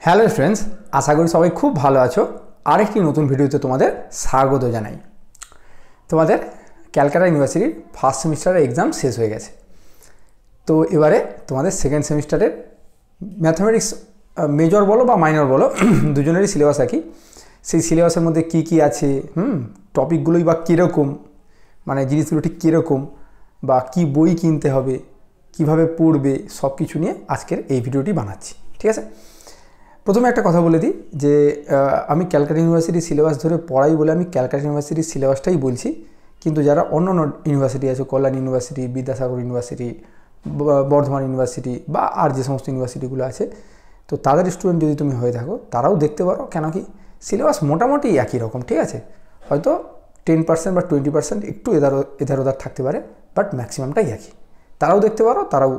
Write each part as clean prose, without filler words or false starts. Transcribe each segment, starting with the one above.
Hello friends, আশা করি সবাই খুব ভালো আছো। আরেকটি নতুন ভিডিওতে তোমাদের স্বাগত জানাই। তোমাদের ক্যালকাটা ইউনিভার্সিটির ফার্স্ট সেমিস্টারের এক্সাম শেষ হয়ে গেছে। তো এবারে তোমাদের সেকেন্ড সেমিস্টারের ম্যাথমেটিক্স মেজর বলো বা মাইনর বলো দুজনেরই সিলেবাস একই। সেই সিলেবাসের মধ্যে কী কী আছে, টপিকগুলোই বা কীরকম, মানে জিনিসগুলো ঠিক কীরকম, বা কী বই কিনতে হবে, কিভাবে পড়বে, সব কিছু নিয়ে আজকের এই ভিডিওটি বানাচ্ছি। ঠিক আছে, প্রথমে একটা কথা বলে দিই যে আমি ক্যালকাটা ইউনিভার্সিটির সিলেবাস ধরে পড়াই বলে আমি ক্যালকাটা ইউনিভার্সিটির সিলেবাসটাই বলছি, কিন্তু যারা অন্য অন্য ইউনিভার্সিটি আছে, Kalyan university, Vidyasagar university, Bardhaman university বা আর যে সমস্ত ইউনিভার্সিটিগুলো আছে, তো তাদের স্টুডেন্ট যদি তুমি হয়ে থাকো তারাও দেখতে পারো। কেন কি সিলেবাস মোটামুটি একই রকম, ঠিক আছে, হয়তো 10% বা 20% একটু এধার ওধার থাকতে পারে, বাট ম্যাক্সিমামটাই একই। তারাও দেখতে পারো, তারাও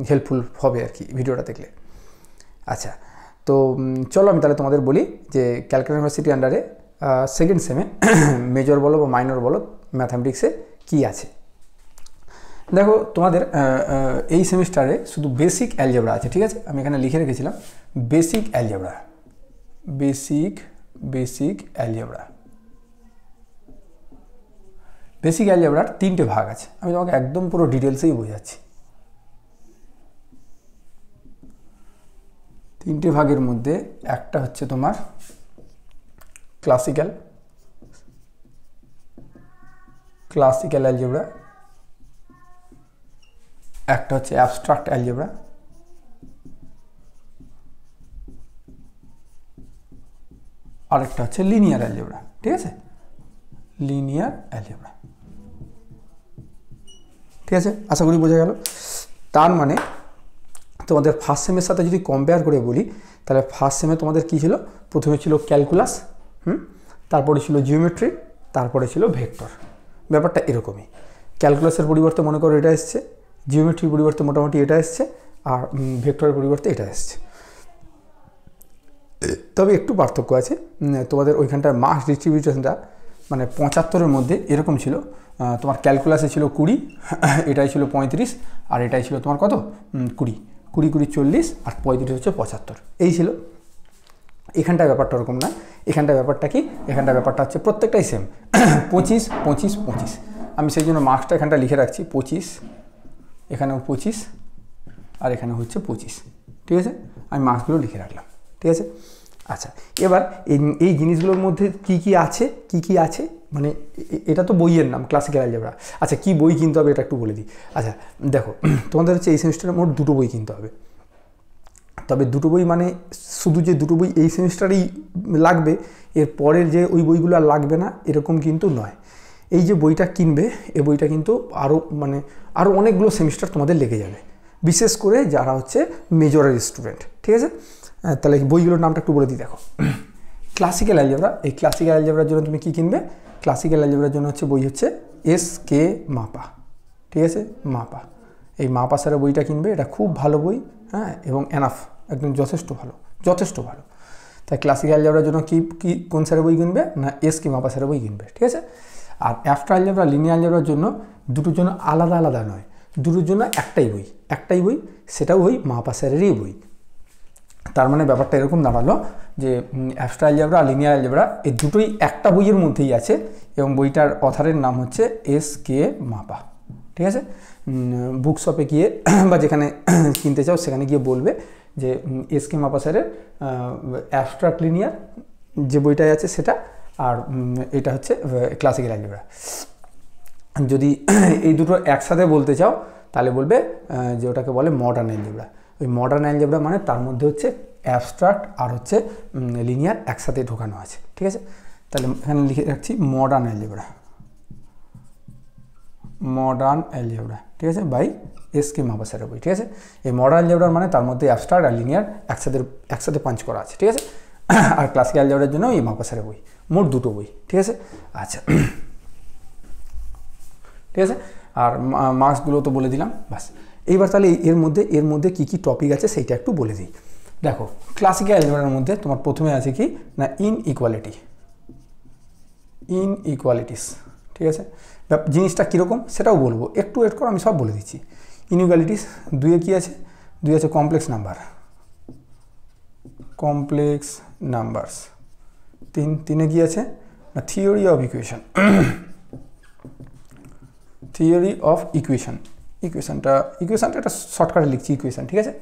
হেল্পফুল হবে আর কি ভিডিওটা দেখলে। আচ্ছা, তো চলো আমি তাহলে তোমাদের বলি যে ক্যালকাটা ইউনিভার্সিটি আন্ডারে সেকেন্ড সেমে মেজর বলো বা মাইনর বলো ম্যাথামেটিক্সে কী আছে। দেখো তোমাদের এই সেমিস্টারে শুধু বেসিক অ্যালজেব্রা আছে, ঠিক আছে, আমি এখানে লিখে রেখেছিলাম বেসিক অ্যালজেব্রা। বেসিক অ্যালজেব্রার তিনটে ভাগ আছে, আমি তোমাকে একদম পুরো ডিটেলসেই বোঝাচ্ছি। তিনটে ভাগের মধ্যে একটা হচ্ছে তোমার ক্লাসিক্যাল অ্যালজেব্রা, একটা হচ্ছে অ্যাবস্ট্রাক্ট অ্যালজেব্রা, আরেকটা হচ্ছে লিনিয়ার অ্যালজেব্রা। ঠিক আছে, লিনিয়ার অ্যালজেব্রা, ঠিক আছে, আশা করি বোঝা গেল। তার মানে তোমাদের ফার্স্ট সেমের সাথে যদি কম্পেয়ার করে বলি, তাহলে ফার্স্ট সেমে তোমাদের কী ছিল? প্রথমে ছিল ক্যালকুলাস, তারপরে ছিল জিওমেট্রি, তারপরে ছিল ভেক্টর। ব্যাপারটা এরকমই, ক্যালকুলাসের পরিবর্তে মনে করো এটা এসছে, জিওমেট্রির পরিবর্তে মোটামুটি এটা এসছে, আর ভেক্টরের পরিবর্তে এটা এসছে। তবে একটু পার্থক্য আছে, তোমাদের ওইখানটার মার্কস ডিস্ট্রিবিউশনটা মানে 75-এর মধ্যে এরকম ছিল। তোমার ক্যালকুলাসে ছিল 20, এটাই ছিল 35, আর এটাই ছিল তোমার কত 20, 40 আর 35 হচ্ছে 75, এই ছিল। এখানটায় ব্যাপারটা ওরকম না। এখানটায় ব্যাপারটা কি? এখানটায় ব্যাপারটা হচ্ছে প্রত্যেকটাই সেম 25, 25, 25। আমি সেই জন্য মার্কসটা এখানটা লিখে রাখছি 25, এখানেও 25, আর এখানে হচ্ছে 25। ঠিক আছে, আমি মার্কসগুলো লিখে রাখলাম। ঠিক আছে, আচ্ছা, এবার এই জিনিসগুলোর মধ্যে কি কি আছে মানে এটা তো বইয়ের নাম ক্লাসিক্যাল অ্যালজেব্রা। আচ্ছা, কি বই কিনতে হবে এটা একটু বলে দিই। আচ্ছা দেখো, তোমাদের হচ্ছে এই সেমিস্টারে মোট 2টো বই কিনতে হবে। তবে 2টো বই মানে শুধু যে 2টো বই এই সেমিস্টারেই লাগবে, এর পরের যে ওই বইগুলো আর লাগবে না এরকম কিন্তু নয়। এই যে বইটা কিনবে, এই বইটা কিন্তু আরও অনেকগুলো সেমিস্টার তোমাদের লেগে যাবে, বিশেষ করে যারা হচ্ছে মেজরের স্টুডেন্ট। ঠিক আছে, তাহলে বইগুলোর নামটা একটু বলে দিই। দেখো, ক্লাসিক্যাল অ্যালজেব্রা, এই ক্লাসিক্যাল অ্যালজেব্রার জন্য তুমি কী কিনবে? ক্লাসিক্যাল অ্যালজেব্রার জন্য হচ্ছে বই হচ্ছে এস.কে. মাপা। ঠিক আছে, মাপা, এই মাপা স্যারের বইটা কিনবে, এটা খুব ভালো বই, হ্যাঁ, এবং এনাফ, একদম যথেষ্ট ভালো। তাই ক্লাসিক্যাল অ্যালজেব্রার জন্য কোন স্যারের বই কিনবে? না, এস.কে. মাপা স্যারের বই কিনবে। ঠিক আছে, আর অ্যাবস্ট্রাক্ট অ্যালজেব্রা, লিনিয়ার অ্যালজেব্রার জন্য দুটোর জন্য আলাদা নয়, দুটোর জন্য একটাই বই, সেটাও ওই মাপা স্যারেরই বই। তার মানে ব্যাপারটা এরকম দাঁড়ালো যে অ্যাবস্ট্রাক্ট অ্যালজেব্রা আর লিনিয়ার অ্যালজেব্রা এই দুটোই একটা বইয়ের মধ্যেই আছে, এবং বইটার অথারের নাম হচ্ছে এস.কে. মাপা। ঠিক আছে, বুক শপে গিয়ে বা যেখানে কিনতে চাও সেখানে গিয়ে বলবে যে এস.কে. মাপা স্যারের অ্যাবস্ট্রাক্ট লিনিয়ার যে বইটাই আছে সেটা, আর এটা হচ্ছে ক্লাসিক্যাল অ্যালজেব্রা। যদি এই দুটো একসাথে বলতে চাও তাহলে বলবে যে ওটাকে বলে মডার্ন অ্যালজেব্রা। ওই মডার্ন অ্যালজেব্রা মানে তার মধ্যে হচ্ছে অ্যাবস্ট্রাক্ট আর হচ্ছে লিনিয়ার একসাথে ঢোকানো আছে। ঠিক আছে, তাহলে এখানে লিখে রাখছি মডার্ন অ্যালজেব্রা। ঠিক আছে, বাই এস.কে. মাপা স্যারের বই। ঠিক আছে, এই মডার্ন অ্যালজেব্রা মানে তার মধ্যে অ্যাবস্ট্রাক্ট আর লিনিয়ার একসাথে পাঞ্চ করা আছে। ঠিক আছে, আর ক্লাসিক্যাল অ্যালজেব্রার জন্য এই মাপা স্যারের বই, মোট 2টো বই। ঠিক আছে, আচ্ছা, ঠিক আছে, আর মার্কসগুলো তো বলে দিলাম, বাস। এইবার তাহলে এর মধ্যে কী টপিক আছে সেইটা একটু বলে দিই। দেখো, ক্লাসিক্যাল অ্যালজেব্রার মধ্যে তোমার প্রথমে আছে কি না ইনইকুয়ালিটিস। ঠিক আছে, জিনিসটা কীরকম সেটাও বলবো, একটু ওয়েট করো, আমি সব বলে দিচ্ছি। ইনইকুয়ালিটিস 2-এ কী আছে? 2 আছে কমপ্লেক্স নাম্বার, কমপ্লেক্স নাম্বারস। তিনে কি আছে না theory of equation. Theory of ইকুয়েশনটা একটা শর্টকাটে লিখছি ইকুয়েশন, ঠিক আছে।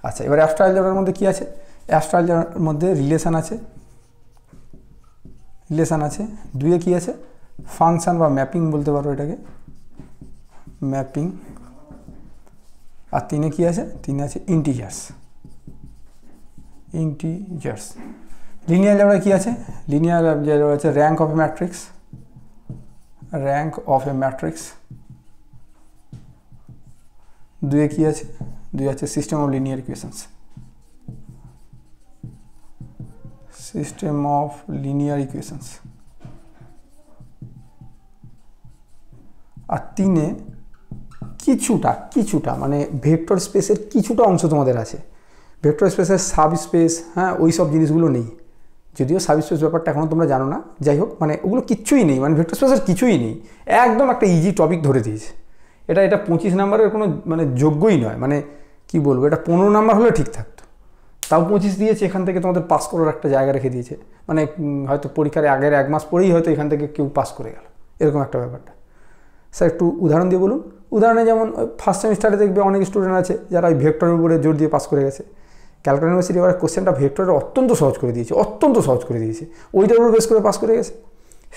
আচ্ছা, এবার অ্যাবস্ট্রাক্ট অ্যালজেব্রার মধ্যে কি আছে? অ্যাবস্ট্রাক্ট অ্যালজেব্রার মধ্যে রিলেশন আছে। দুয়ে কি আছে? ফাংশন বা ম্যাপিং বলতে পারো এটাকে, ম্যাপিং। আর তিনে কি আছে? তিনে আছে ইন্টিজার্স। লিনিয়ার অ্যালজেব্রায় কি আছে? লিনিয়ার অ্যালজেব্রা আছে র্যাঙ্ক অফ এ ম্যাট্রিক্স। দুয়ে কি আছে? দুই আছে সিস্টেম অফ লিনিয়ার ইকুয়েশনস। আর তিনে কিছুটা মানে ভেক্টর স্পেসের কিছুটা অংশ তোমাদের আছে। ভেক্টর স্পেসের সাব স্পেস, হ্যাঁ, ওই সব জিনিসগুলো নেই। যদিও সাব স্পেস ব্যাপারটা এখনও তোমরা জানো না, যাই হোক, মানে ওগুলো কিচ্ছুই নেই, মানে ভেক্টর স্পেসের কিছুই নেই। একদম একটা ইজি টপিক ধরে দিয়েছে। এটা 25 নাম্বারের কোনো মানে যোগ্যই নয়, মানে কি বলবো, এটা 15 নাম্বার হলে ঠিক থাকতো, তাও 25 দিয়েছে। এখান থেকে তোমাদের পাস করার একটা জায়গা রেখে দিয়েছে, মানে হয়তো পরীক্ষার আগের 1 মাস পরেই হয়তো এখান থেকে কেউ পাস করে গেল, এরকম একটা ব্যাপারটা। স্যার একটু উদাহরণ দিয়ে বলুন। উদাহরণে যেমন ফার্স্ট সেমিস্টারে দেখবে অনেক স্টুডেন্ট আছে যারা ওই ভেক্টরের উপরে জোর দিয়ে পাস করে গেছে। ক্যালকাটা ইউনিভার্সিটি এবার কোশ্চেনটা ভেক্টরের অত্যন্ত সহজ করে দিয়েছে, ওইটার উপর বেস করে পাস করে গেছে।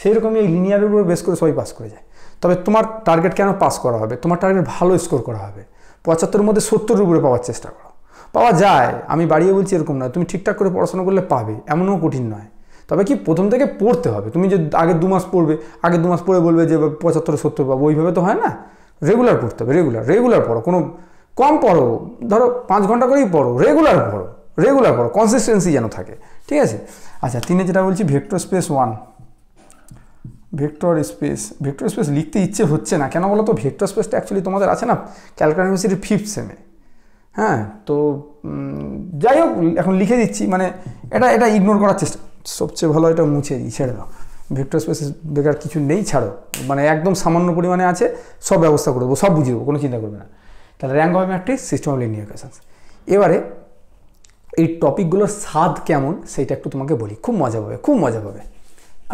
সেই রকমই এই লিনিয়ারের উপর বেস করে সবাই পাস করে যায়। তবে তোমার টার্গেট কেন পাস করা হবে? তোমার টার্গেট ভালো স্কোর করা হবে। 75-এর মধ্যে 70-এর উপরে পাওয়ার চেষ্টা করো। পাওয়া যায়, আমি বাড়িয়ে বলছি এরকম নয়, তুমি ঠিকঠাক করে পড়াশোনা করলে পাবে, এমনও কঠিন নয়। তবে কি প্রথম থেকে পড়তে হবে। তুমি যে আগে 2 মাস পড়বে, আগে 2 মাস পড়ে বলবে যে 75-70 পাবো, ওইভাবে তো হয় না। রেগুলার পড়তে হবে, রেগুলার পড়ো, কোনো কম পড়ো, ধরো 5 ঘন্টা করেই পড়ো, রেগুলার পড়ো, কনসিস্টেন্সি যেন থাকে, ঠিক আছে। আচ্ছা, তিনে যেটা বলছি ভেক্টর স্পেস 1। ভেক্টর স্পেস লিখতে ইচ্ছে হচ্ছে না কেন বলো তো? ভেক্টর স্পেসটা অ্যাকচুয়ালি তোমাদের আছে না ক্যালকাটা ইউনিভার্সিটির 5th সেমে, হ্যাঁ। তো যাই হোক, এখন লিখে দিচ্ছি, মানে এটা ইগনোর করার চেষ্টা, সবচেয়ে ভালো এটা মুছে দিই, ছেড়ে দাও। ভেক্টর স্পেসে বেকার কিছু নেই, ছাড়ো, মানে একদম সামান্য পরিমাণে আছে, সব ব্যবস্থা করে দেবো, সব বুঝিয়ে দেবো, কোনো চিন্তা করবে না। তাহলে rank of matrix, system of linear equations. এবারে এই টপিকগুলোর স্বাদ কেমন সেটা একটু তোমাকে বলি, খুব মজা পাবে।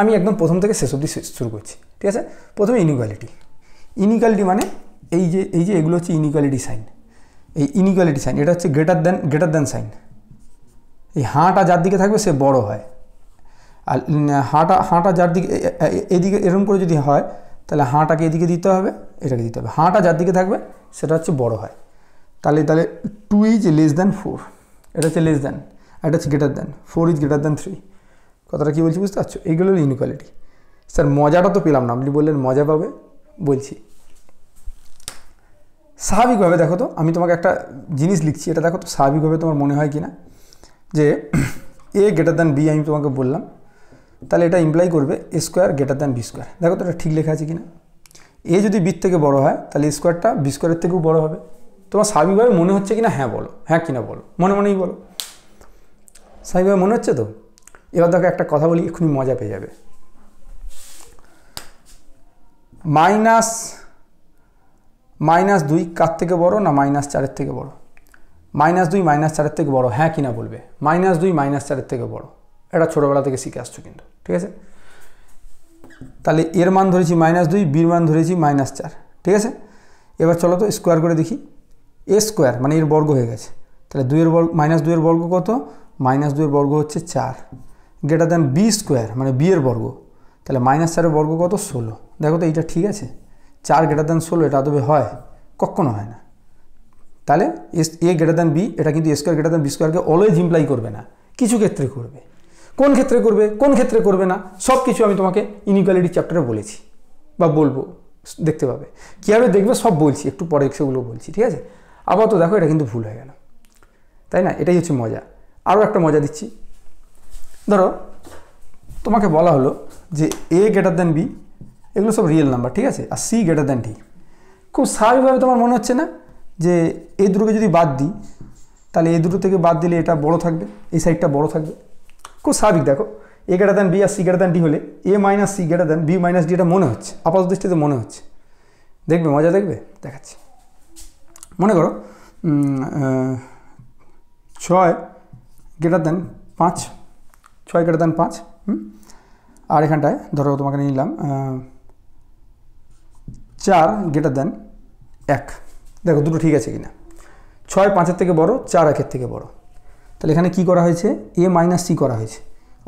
আমি একদম প্রথম থেকে শেষ অবধি শুরু করছি, ঠিক আছে। প্রথমে ইনইকুয়ালিটি মানে এই যে এগুলো হচ্ছে ইনইকুয়ালিটি সাইন। এই ইনইকুয়ালিটি সাইন এটা হচ্ছে গ্রেটার দ্যান সাইন। এই হাঁটা যার দিকে থাকবে সে বড় হয়, আর হাঁটা যার দিকে এদিকে এরকম করে যদি হয় তাহলে হাঁটাকে এদিকে দিতে হবে, এটাকে দিতে হবে। হাঁটা যার দিকে থাকবে সেটা হচ্ছে বড় হয়। তাহলে 2 ইজ লেস দ্যান 4, এটা হচ্ছে লেস দ্যান, আর এটা হচ্ছে greater than. 4 is greater than 3। কথাটা কী বলছি বুঝতে পারছো? এইগুলো হলো ইনইকুয়ালিটি। স্যার মজাটা তো পেলাম না, আপনি বললেন মজা পাবে, বলছি। স্বাভাবিকভাবে দেখো তো, আমি তোমাকে একটা জিনিস লিখছি, এটা দেখো তো স্বাভাবিকভাবে তোমার মনে হয় কি না যে এ গ্রেটার দ্যান বি, আমি তোমাকে বললাম, তাহলে এটা ইমপ্লাই করবে A square greater than B square. দেখো তো এটা ঠিক লেখা আছে কি না? এ যদি বির থেকে বড় হয় তাহলে স্কোয়ারটা বি স্কোয়ারের থেকেও বড় হবে। তোমার স্বাভাবিকভাবে মনে হচ্ছে কিনা? হ্যাঁ বলো, হ্যাঁ কিনা বলো, মনেই বলো। স্বাভাবিকভাবে মনে হচ্ছে তো? এবার দেখো একটা কথা বলি, এক্ষুনি মজা পেয়ে যাবে। -2 কার থেকে বড় না -4-এর থেকে বড়? -2 -4-এর থেকে বড়, হ্যাঁ কিনা বলবে। -2 -4-এর থেকে বড়, এটা ছোটোবেলা থেকে শিখে আসছো কিন্তু, ঠিক আছে। তাহলে এর মান ধরেছি -2, বির মান ধরেছি -4, ঠিক আছে। এবার চলো তো স্কোয়ার করে দেখি। এ স্কোয়ার মানে এর বর্গ হয়ে গেছে, তাহলে -2 এর বর্গ কত? -2 এর বর্গ হচ্ছে 4, গ্রেটার দ্যান বি স্কোয়ার মানে বি এর বর্গ, তাহলে -4-এর বর্গ কত? 16। দেখো তো এইটা ঠিক আছে? 4 গ্রেটার দ্যান 16 এটা আদবে হয়? কখনো হয় না। তাহলে এ গ্রেটার দ্যান বি, এটা কিন্তু A square greater than B স্কোয়ারকে অলওয়েজ ইমপ্লাই করবে না, কিছু ক্ষেত্রে করবে। কোন ক্ষেত্রে করবে না, সব কিছু আমি তোমাকে ইনইকুয়ালিটি চ্যাপ্টারে বলেছি বা বলবো, দেখতে পাবে। কীভাবে দেখবে সব বলছি, একটু পরে সেগুলো বলছি, ঠিক আছে। আপাতত দেখো এটা কিন্তু ভুল হয়ে গেল, তাই না? এটাই হচ্ছে মজা। আরও একটা মজা দিচ্ছি। ধরো তোমাকে বলা হলো যে এ গ্রেটার দ্যান বি, এগুলো সব রিয়েল নাম্বার, ঠিক আছে, আর সি গ্রেটার দ্যান ডি। খুব স্বাভাবিকভাবে তোমার মনে হচ্ছে না যে এই দুটোকে যদি বাদ দিই তাহলে এই দুটো থেকে বাদ দিলে এটা বড় থাকবে, এই সাইডটা বড় থাকবে। খুব স্বাভাবিক। দেখো এ গ্রেটার দ্যান বি আর সি গ্রেটার দ্যান ডি হলে A minus C greater than B minus D, এটা মনে হচ্ছে, আপাতত দৃষ্টিতে মনে হচ্ছে। দেখবে মজা, দেখবে, দেখাচ্ছি। মনে করো 6 গ্রেটার দ্যান 5, 6 > 5, আর এখানটায় ধরো তোমাকে নিলাম 4 > 1। দেখো দুটো ঠিক আছে কিনা, 6 5-এর থেকে বড়, 4 1-এর থেকে বড়। তাহলে এখানে কি করা হয়েছে, a - c করা হয়েছে,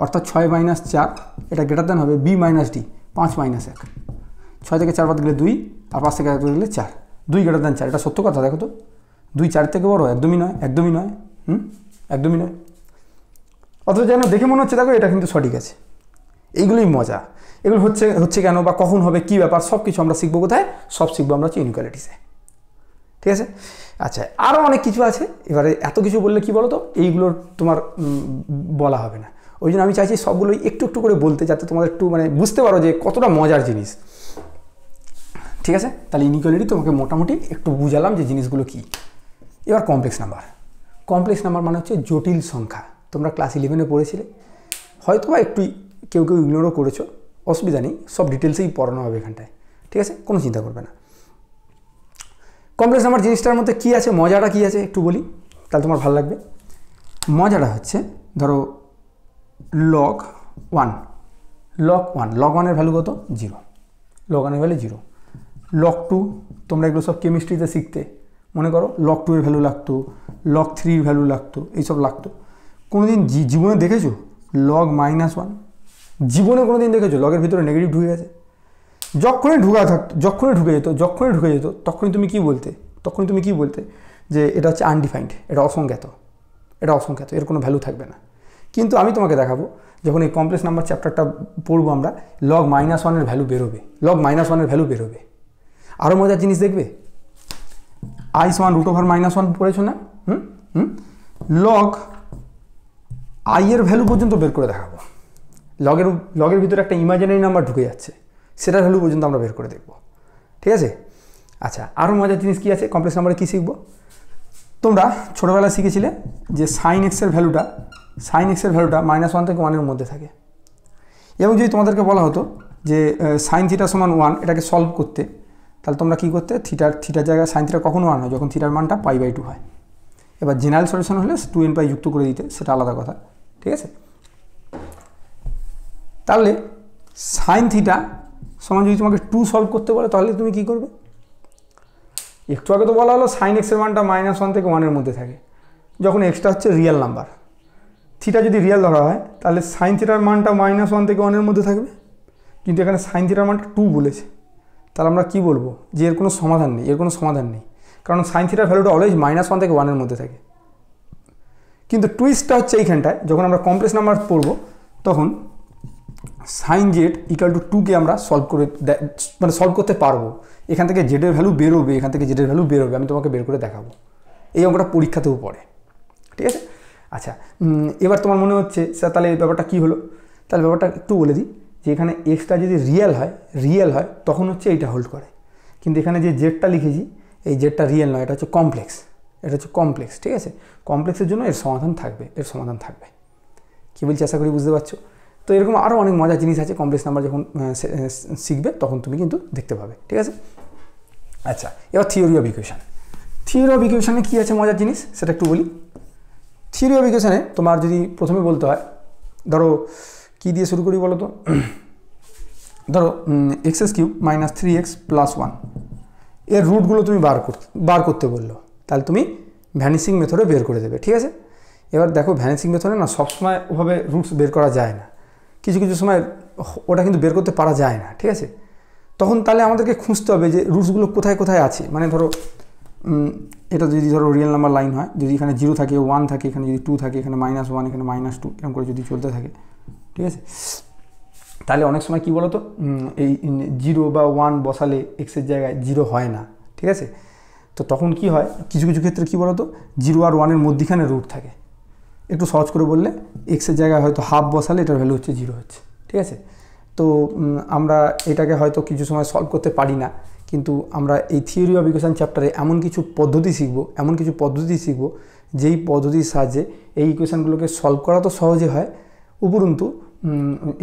অর্থাৎ 6 - 4 এটা গ্রেটার দেন হবে b - d, 5 - 1। 6 থেকে 4 বাদ গেলে 2, আর 5 থেকে 1 বাদ গেলে 4, 2 > 4। এটা সত্য কথা, দেখো তো 2 4 থেকে বড়, একদমই নয়, একদমই নয়, একদমই নয়। অথচ যেন দেখে মনে হচ্ছে দেখো এটা কিন্তু সঠিক আছে। এইগুলোই মজা, এগুলো হচ্ছে কেন বা কখন হবে, কি ব্যাপার, সব কিছু আমরা শিখবো কোথায়, সব শিখবো আমরা হচ্ছে ইনইকুয়ালিটিসে। ঠিক আছে, আচ্ছা আরও অনেক কিছু আছে। এবারে এত কিছু বললে কি বলো তো, এইগুলো তোমার বলা হবে না। ওই জন্য আমি চাইছি সবগুলোই একটু একটু করে বলতে, যাতে তোমাদের একটু মানে বুঝতে পারো যে কতটা মজার জিনিস। ঠিক আছে, তাহলে ইনইকুয়ালিটি তোমাকে মোটামুটি একটু বুঝালাম যে জিনিসগুলো কী। এবার কমপ্লেক্স নাম্বার। কমপ্লেক্স নাম্বার মানে হচ্ছে জটিল সংখ্যা। তোমরা ক্লাস 11-এ পড়েছিলে, হয়তো বা একটু কেউ ইগনোরও করেছো, অসুবিধা নেই, সব ডিটেলসেই পড়ানো হবে এখানটায়। ঠিক আছে, কোনো চিন্তা করবে না। কমপ্লেক্স নাম্বার জিনিসটার মধ্যে কী আছে, মজাটা কী আছে একটু বলি, তাহলে তোমার ভালো লাগবে। মজাটা হচ্ছে ধরো log 1, log 1-এর ভ্যালু কত, 0, log 1-এর ভ্যালু 0। log 2, তোমরা এগুলো সব কেমিস্ট্রিতে শিখতে, মনে করো log 2 এর ভ্যালু লাগতো, log 3 এর ভ্যালু লাগতো, এইসব লাগতো। কোনো দিন জীবনে দেখেছো log -1? জীবনে কোনো দিন দেখেছো লগের ভিতরে নেগেটিভ ঢুকে গেছে? যখনই ঢুকে যেত তখনই তুমি কি বলতে যে এটা হচ্ছে আনডিফাইন্ড, এটা অসংজ্ঞাত, এর কোনো ভ্যালু থাকবে না। কিন্তু আমি তোমাকে দেখাবো, যখন এই কমপ্লেক্স নাম্বার চ্যাপ্টারটা পড়বো আমরা, log -1 এর ভ্যালু বেরোবে, আরও মজার জিনিস দেখবে। i = √(-1) পড়েছো না? log i এর ভ্যালু পর্যন্ত বের করে দেখাবো। লগের ভিতরে একটা ইমাজিনারি নাম্বার ঢুকে যাচ্ছে, সেটার ভ্যালু পর্যন্ত আমরা বের করে দেখবো। ঠিক আছে, আচ্ছা আরও মজার জিনিস কী আছে, কমপ্লেক্স নাম্বারে কী শিখবো? তোমরা ছোটোবেলায় শিখেছিলে যে sin x এর ভ্যালুটা -1 থেকে 1 এর মধ্যে থাকে। এবং যদি তোমাদেরকে বলা হতো যে sin θ = 1, এটাকে সলভ করতে, তাহলে তোমরা কী করতে, থিটার জায়গায় sin θ কখন 1 হয়, যখন থিটার মানটা π/2 হয়। এবার জেনারেল সলিউশন হলে 2nπ যুক্ত করে দিতে, সেটা আলাদা কথা। ঠিক আছে, তাহলে sin θ সমান যদি তোমাকে 2 সলভ করতে বলে, তাহলে তুমি কি করবে? একটু আগে তো বলা হলো sin x এর মানটা -1 থেকে 1 এর মধ্যে থাকে, যখন এক্সটা হচ্ছে রিয়েল নাম্বার। থিটা যদি রিয়েল ধরা হয়, তাহলে sin θ এর মানটা -1 থেকে 1 এর মধ্যে থাকবে। কিন্তু এখানে sin θ এর মানটা 2 বলেছে, তাহলে আমরা কি বলবো যে এর কোনো সমাধান নেই, কারণ sin θ এর ভ্যালুটা অলওয়েজ -1 থেকে 1 এর মধ্যে থাকে। কিন্তু টুইস্টটা হচ্ছে এইখানটায়, যখন আমরা কমপ্লেক্স নাম্বার পড়বো, তখন sin z = 2কে আমরা সলভ করতে পারবো। এখান থেকে জেডের ভ্যালু বেরোবে, আমি তোমাকে বের করে দেখাবো। এই অঙ্কটা পরীক্ষাতেও পড়ে। ঠিক আছে, আচ্ছা এবার তোমার মনে হচ্ছে স্যার তাহলে এই ব্যাপারটা কী হলো? তাহলে ব্যাপারটা একটু বলে দিই, যে এখানে এক্সটা যদি রিয়েল হয় তখন হচ্ছে এইটা হোল্ড করে। কিন্তু এখানে যে জেডটা লিখেছি, এই জেডটা রিয়েল নয়, এটা হচ্ছে কমপ্লেক্স। ঠিক আছে, কমপ্লেক্সের জন্য এর সমাধান থাকবে। কী বলছি আশা করি বুঝতে পারছো। তো এরকম আরও অনেক মজার জিনিস আছে, কমপ্লেক্স নাম্বার যখন শিখবে তখন তুমি কিন্তু দেখতে পাবে। ঠিক আছে, আচ্ছা এবার থিওরি অফ ইকুয়েশনে কী আছে মজার জিনিস, সেটা একটু বলি। থিওরি অফ ইকুয়েশনে তোমার যদি প্রথমে বলতে হয়, ধরো কী দিয়ে শুরু করি বলো তো, ধরো x³ - 3x + 1 এর রুটগুলো তুমি বার করতে বললো, তাহলে তুমি ভ্যানিসিং মেথডে বের করে দেবে। ঠিক আছে, এবার দেখো ভ্যানিসিং মেথডে না সবসময় ওভাবে রুটস বের করা যায় না, কিছু সময় ওটা কিন্তু বের করতে পারা যায় না। ঠিক আছে, তখন তাহলে আমাদেরকে খুঁজতে হবে যে রুটসগুলো কোথায় আছে। মানে ধরো এটা যদি রিয়েল নাম্বার লাইন হয়, যদি এখানে 0 থাকে, 1 থাকে, এখানে যদি 2 থাকে, এখানে -1, এখানে -2, এরকম করে যদি চলতে থাকে, ঠিক আছে, তাহলে অনেক সময় কী বলো তো, এই 0 বা 1 বসালে এক্সের জায়গায় 0 হয় না। ঠিক আছে, তো তখন কি হয়, কিছু ক্ষেত্রে কী বলো তো, 0 আর 1 এর মধ্যিখানে রুট থাকে। একটু সহজ করে বললে, এক্সের জায়গায় হয়তো হাফ বসালে এটার ভ্যালু হচ্ছে 0 হচ্ছে। ঠিক আছে, তো আমরা এটাকে হয়তো কিছু সময় সলভ করতে পারি না, কিন্তু আমরা এই থিওরি অফ ইকুয়েশন চ্যাপ্টারে এমন কিছু পদ্ধতি শিখব, যেই পদ্ধতির সাহায্যে এই ইকুয়েশনগুলোকে সলভ করা তো সহজে হয়, উপরন্তু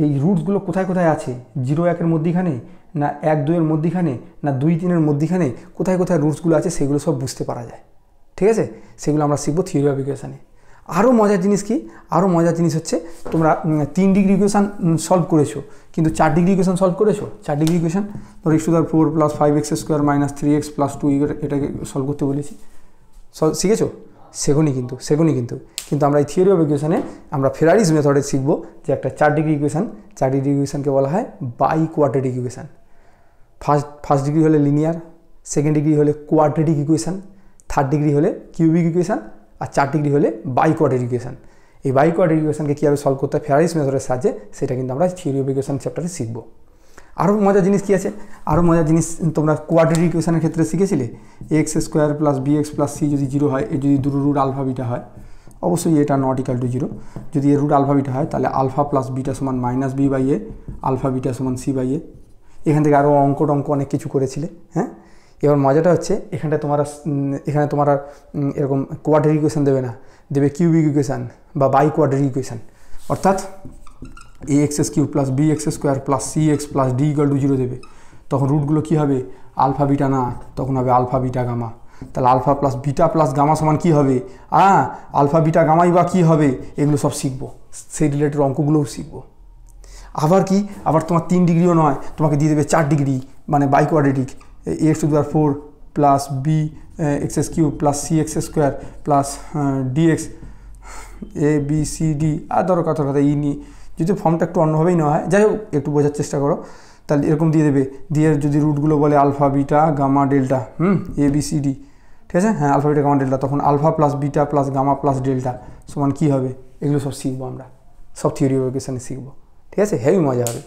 এই রুটসগুলো কোথায় আছে, 0 1 এর মধ্যিখানে, না 1 2 এর মধ্যিখানে, না 2 3 এর মধ্যিখানে, কোথায় রুটসগুলো আছে সেগুলো সব বুঝতে পারা যায়। ঠিক আছে, সেগুলো আমরা শিখবো থিওরি অফ ইকুয়েশনে। আরও মজার জিনিস কি, আরও মজার জিনিস হচ্ছে তোমরা 3 ডিগ্রি ইকুয়েশান সলভ করেছো, কিন্তু 4 ডিগ্রি ইকুয়েশান সলভ করেছো। 4 ডিগ্রি ইকুয়েশান ধরো x⁴ + 5x² - 3x + 2 এটাকে সলভ করতে বলেছি, শিখেছো? সেগুনি কিন্তু আমরা এই থিওরি অফ ইকুয়েশানে আমরা ফেরারিস মেথডে শিখবো যে একটা 4 ডিগ্রি ইকুয়েশানকে বলা হয় bi quadratic equation. First degree হলে লিনিয়ার, সেকেন্ড ডিগ্রি হলে কোয়াড্রেটিক ইকুয়েশান, থার্ড ডিগ্রি হলে কিউবিক ইকুয়েশান, আর 4 ডিগ্রি হলে বাই কোয়াড্রেটিক ইকুয়েশান। এই বাই কোয়াড্রেটিক ইকুয়েশানকে কীভাবে সলভ করতে হয় ফেরারিস মেথডের সাহায্যে, সেটা কিন্তু আমরা থিওরি অফ ইকুয়েশান চ্যাপ্টারে শিখবো। আরও মজার জিনিস কী আছে, আরও মজার জিনিস তোমরা কোয়াড্রেটিক ইকুয়েশানের ক্ষেত্রে শিখেছিলে x² + bx + c যদি 0 হয়, এর যদি দুটো রুট আলফা বিটা হয়, অবশ্যই এটা নট ইকাল টু 0, যদি এর রুট আলফা বিটা হয় তাহলে আলফা প্লাস বিটা সমান -b/a, আলফা বিটা সমান c/a। এখান থেকে আরও অঙ্ক অনেক কিছু করেছিলে। হ্যাঁ, এবার মজাটা হচ্ছে এখানে তোমার এরকম কোয়াড্রেটিক ইকুয়েশান দেবে না, দেবে কিউবিক ইকুয়েশান বা বাই কোয়াড্রেটিক ইকুয়েশান, অর্থাৎ ax³ + bx² + cx + d = 0 দেবে। তখন রুটগুলো কী হবে, আলফা বিটা না, তখন হবে আলফা বিটা গামা। তাহলে alpha plus beta plus gamma সমান কী হবে, আলফা বিটা গামাই বা কী হবে, এগুলো সব শিখবো, সেই রিলেটেড অঙ্কগুলোও শিখবো। আবার তোমার 3 ডিগ্রিও নয়, তোমাকে দিয়ে দেবে 4 ডিগ্রি, মানে by quadratic, ax⁴ + bx³ + cx² + dx a b c d, আর ধরো কথা ই নিয়ে, যদি ফর্মটা একটু অন্যভাবেই নেওয়া হয়, যাই হোক একটু বোঝার চেষ্টা করো। তাহলে এরকম দিয়ে দেবে, দিয়ে যদি রুটগুলো বলে alpha beta gamma delta, a b c d, ঠিক আছে? হ্যাঁ, আলফা বিটা গামা ডেল্টা, তখন alpha plus beta plus gamma plus delta সমান কী হবে, এগুলো সব শিখবো আমরা, সব থিওরি অফ ইকুয়েশানে শিখবো, ঠিক আছে? হেভি মজা হবে।